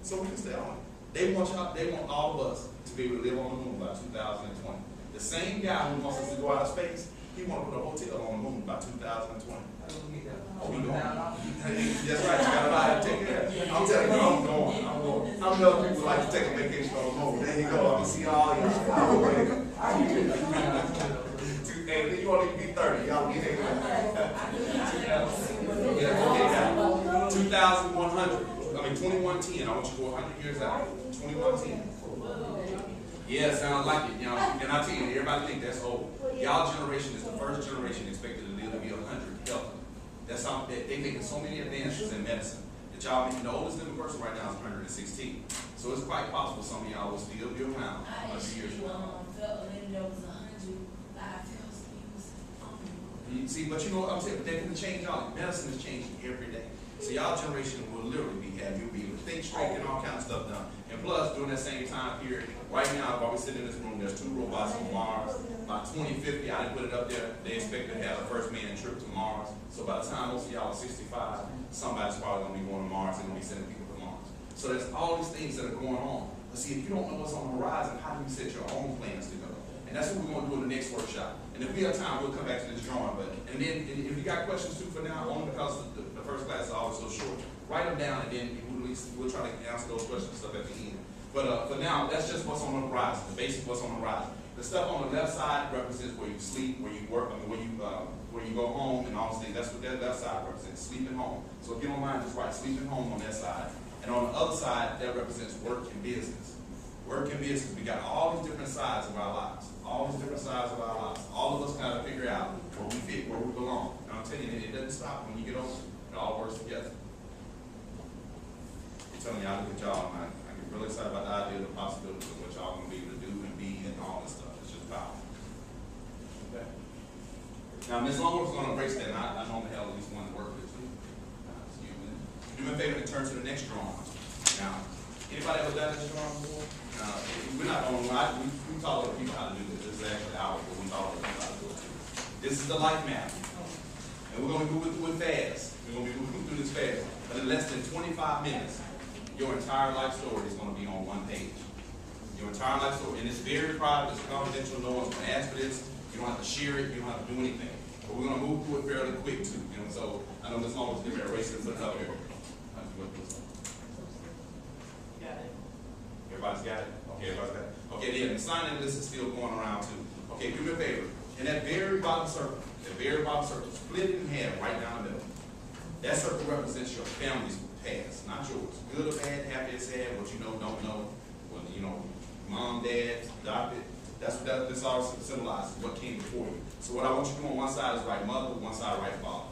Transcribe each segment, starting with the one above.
so we can stay on it. They want all of us to be able to live on the moon by 2020. The same guy who wants us to go out of space, he wants to put a hotel on the moon by 2020. Oh, we going? That's right, you gotta lie to take care of it. I'm telling you, I'm going. How many other people like to take a vacation on the moon? There you go, I can see all y'all. Hey, you only be 30, y'all get it. Yeah, 2,100. I mean, 2110. I want you to go 100 years out. 2110. Yeah, sounds like it. You know, and I tell you, everybody think that's old. Y'all generation is the first generation expected to live to be 100 healthy. That's how they making so many advances in medicine. That y'all, the oldest living person right now is 116. So it's quite possible some of y'all will still be around 100 years from now. Felt a lady that was 100 live tells me. You see, but you know what I'm saying? They're going to change all. Medicine is changing every day. So y'all generation will literally be happy. You'll be able to think straight, get all kinds of stuff done. And plus, during that same time period, right now, while we're sitting in this room, there's 2 robots on Mars. By 2050, I didn't put it up there. They expect to have a first man trip to Mars. So by the time most of y'all are 65, somebody's probably going to be going to Mars and going to be sending people to Mars. So there's all these things that are going on. But see, if you don't know what's on the horizon, how do you set your own plans to go? And that's what we're going to do in the next workshop. And if we have time, we'll come back to this drawing. But and then if you got questions too for now, only because the first class is always so short, write them down and then we'll try to answer those questions and stuff at the end. But for now, that's just what's on the horizon, the basic what's on the horizon. The stuff on the left side represents where you sleep, where you work, I mean, where you go home and all those things. That's what that left side represents, sleeping home. So if you don't mind, just write sleeping home on that side. And on the other side, that represents work and business. Work and business, we got all these different sides of our lives. All these different sides of our lives. All of us got to figure out where we fit, where we belong. And I'm telling you, it doesn't stop when you get older. It all works together. I'm telling y'all, look at y'all, man. I get really excited about the idea, the possibilities of what y'all going to be able to do and be and all this stuff. It's just powerful. Okay. Now, Ms. Longworth's going to embrace that, and I normally have at least one to work with too. Do me a favor and turn to the next drawing. Now, anybody ever done this drawing before? We're not the only one. We taught other people how to do this. This is actually ours, but we taught other people how to do it too. This is the life map. And we're going to move through it fast. We're going to be moving through this fast. But in less than 25 minutes, your entire life story is going to be on one page. Your entire life story. And it's very private. It's confidential. No one's going to ask for this. You don't have to share it. You don't have to do anything. But we're going to move through it fairly quick too. You know, so I know Ms. Long was going to erase it and put it up here. Everybody's got it? Okay, everybody's got it. Okay, then the sign-in list is still going around too. Okay, do me a favor. In that very bottom circle, split it in half right down the middle. That circle represents your family's past, not yours. Good or bad, happy or sad, what you know, don't know, what you know, mom, dad, adopted. That's what this all symbolizes, what came before you. So what I want you to do on one side is write mother, one side write father.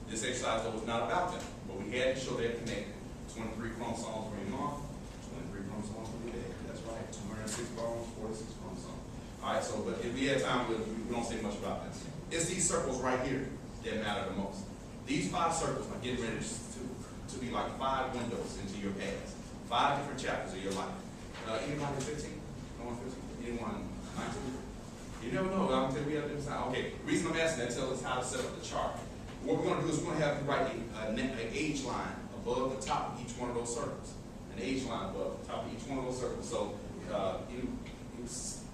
This exercise though was not about them, but we had to show they're connected. 23 chromosomes for your mom. 23 chromosomes for your dad. That's right. 206 bones, 46 chromosomes. All right, so, but if we had time, we don't say much about this. It's these circles right here that matter the most. These 5 circles are getting ready to be like 5 windows into your past. 5 different chapters of your life. Anybody 15? No one 15? Anyone 19? You never know. I'm telling you, we have to decide. Okay, the reason I'm asking that tells us how to set up the chart. What we're going to do is we're going to have you write an age line above the top of each one of those circles. An age line above the top of each one of those circles. So,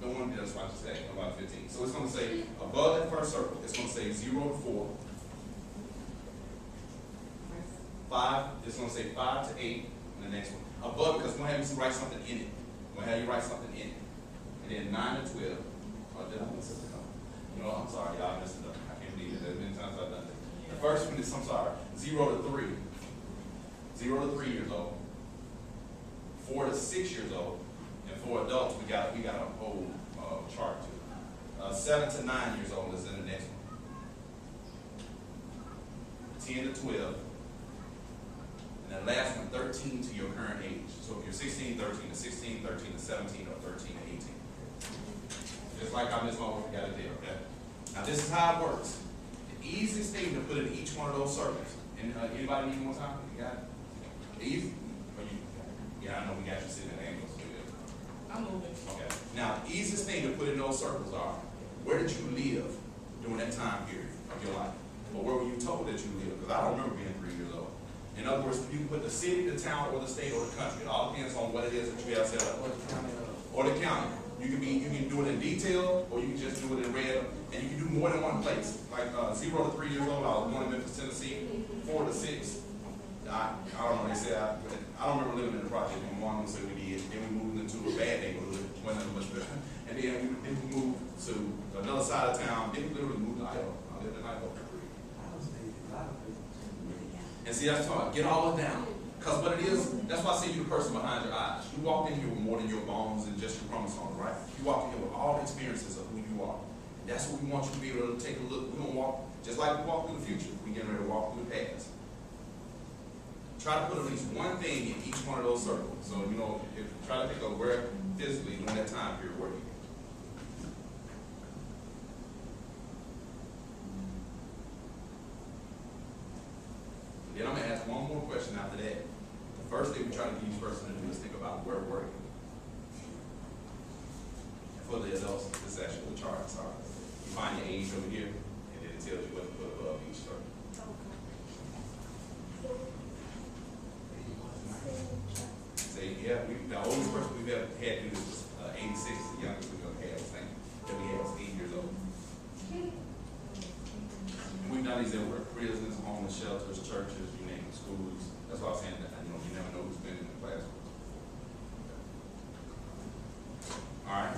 no one does what you say about 15. So it's going to say, above that first circle, it's going to say 0 to 4. 5, it's going to say 5 to 8 in the next one. Above, because we're going to have you write something in it. We're going to have you write something in it. And then 9 to 12. Oh, did I miss it? You know, I'm sorry, y'all messed it up. I can't believe it. There's many times I've done it. The first one is, I'm sorry, 0 to 3. 0 to 3 years old. 4 to 6 years old. And for adults, we got a whole chart too. 7 to 9 years old is in the next one. 10 to 12. And the last one, 13 to your current age. So if you're 16, 13 to 16, 13 to 17, or 13 to 18. Just like I missed my work, we got it there, okay? Now this is how it works. The easiest thing to put in each one of those circles. And anybody need one time? You got it? Easy? Yeah, I know we got you sitting at angles. I'm moving. Okay. Now, the easiest thing to put in those circles are, where did you live during that time period of your life? Or where were you told that you lived? Because I don't remember being 3 years old. In other words, you can put the city, the town, or the state, or the country. It all depends on what it is that you have set up. Or the county. You can do it in detail, or you can just do it in red, and you can do more than one place. Like 0 to 3 years old, I was born in Memphis, Tennessee. 4 to 6, I don't know. They said I don't remember living in the project. My mom said we did. Then we moved into a bad neighborhood, wasn't much better. And then we moved to another side of town. Then we literally moved to Idaho. I lived in Idaho for 3 years. And see, that's talking. Get all of it down. Because what it is, that's why I say you're the person behind your eyes. You walked in here with more than your bones and just your chromosomes, right? You walked in here with all the experiences of who you are. That's what we want you to be able to take a look. We're going to walk, just like we walk through the future, we're getting ready to walk through the past. Try to put at least one thing in each one of those circles. So, you know, try to think of where physically during that time period were you. Then I'm going to ask one more question after that. The first thing we try to get each person to do is think about where were you. And for the adults, this is actually the chart. Sorry. You find your age over here, and then it tells you what to put above each circle. Say, yeah, the oldest person we've ever had do this was 86. The youngest we've ever had, I think, that we had was 8 years old. And we've done these everywhere: prisons, homeless shelters, churches, you name it, schools. That's why I'm saying that, you know, you never know who's been in the classroom. All right.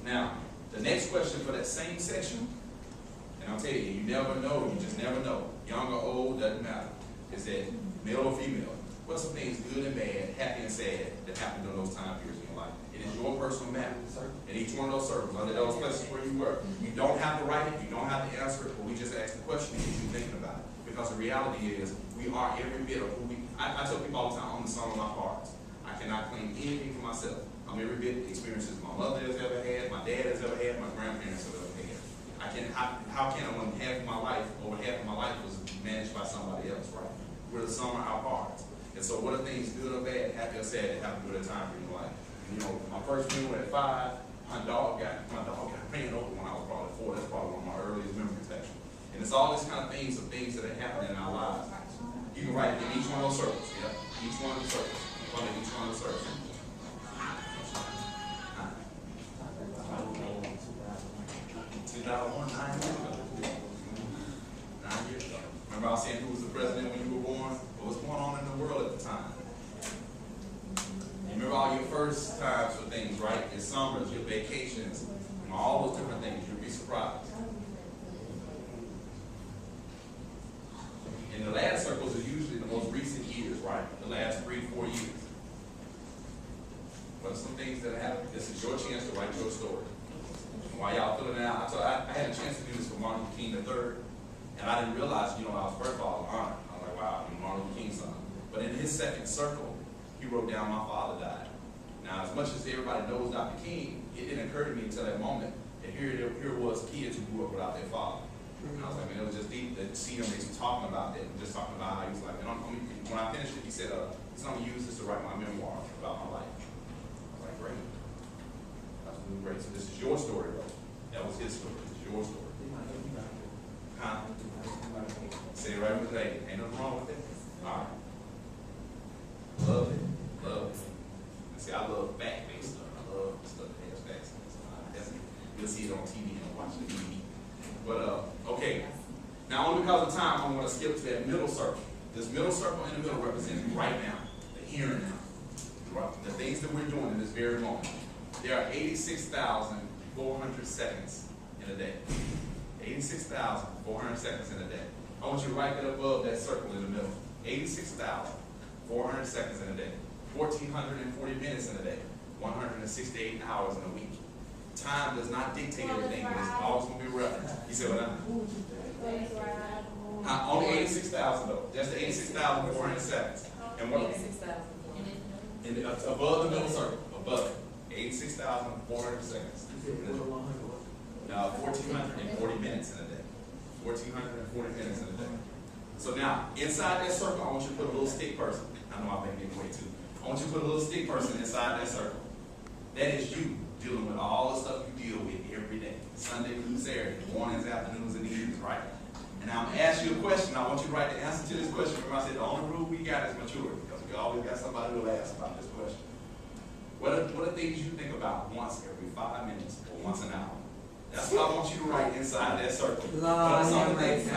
Now, the next question for that same section, and I'll tell you, you never know, you just never know. Young or old, doesn't matter. Is that male or female? What's some things good and bad, happy and sad, that happened during those time periods in your life? It is your personal map. In each one of those circles, under those places where you were, you don't have to write it, you don't have to answer it, but we just ask the question and get you thinking about it. Because the reality is, we are every bit of who we. I tell people all the time, I'm the sum of my parts. I cannot claim anything for myself. I'm every bit of experiences my mother has ever had, my dad has ever had, my grandparents have ever had. How can I, when half of my life, over half of my life was managed by somebody else, right? We're the sum of our parts. And so what are things good or bad, happy or sad, that happened during that time in your life? You know, my first funeral at 5, my dog got ran over when I was probably 4. That's probably one of my earliest memories, actually. And it's all these kind of things that are happening in our lives. You can write it in each one of those circles, yeah? Each one of the circles. Under each one of the circles. 2001, 9 years ago. 9 years ago. Remember I was saying who was the president when you were born? What was going on in the world at the time? You remember all your first times for things, right? Your summers, your vacations, all those different things. You'll be surprised. And the last circles is usually the most recent years, right? The last 3 to 4 years. What are some things that happened? This is your chance to write your story. And while y'all filling it out, I had a chance to do this for Martin Luther King III, and I didn't realize, you know, I was first of all honored. I was like, wow, I'm Martin Luther King's son. But in his second circle, he wrote down, my father died. Now, as much as everybody knows Dr. King, it didn't occur to me until that moment that here was kids who grew up without their father. And I was like, man, it was just deep to see him talking about that, and just talking about how he was like, and when I finished it, he said, I'm going to use this to write my memoir about my life. I was like, great. That's really great. So this is your story, though. That was his story. This is your story. Huh? Say it right with the lady. Ain't nothing wrong with it. All right. Love it. Love it. And see, I love fact-based stuff. I love stuff that has facts. You'll see it on TV and watch the TV. But, okay. Now, only because of time, I'm going to skip to that middle circle. This middle circle in the middle represents right now, the here and now. Right? The things that we're doing in this very moment. There are 86,400 seconds in a day. 86,400 seconds in a day. I want you to write that above that circle in the middle. 86,400 seconds in a day. 1,440 minutes in a day. 168 hours in a week. Time does not dictate everything, but it's always going to be referenced. You said what? Only 86,000 though. That's the 86,400 seconds. And what? 86,000. Above the middle circle. Above it. 86,400 seconds. 1,440 minutes in a day. 1,440 minutes in a day. So now, inside that circle, I want you to put a little stick person. I know I've been getting way too. I want you to put a little stick person inside that circle. That is you dealing with all the stuff you deal with every day. Sunday through Saturday, mornings, afternoons, and evenings, right? And now I'm going to ask you a question. I want you to write the answer to this question. Remember I said the only rule we got is maturity. Because if We always got somebody who'll ask about this question. What are things you think about once every 5 minutes or once an hour? That's what I want you to write inside that circle. Lord, Some of the have things mercy.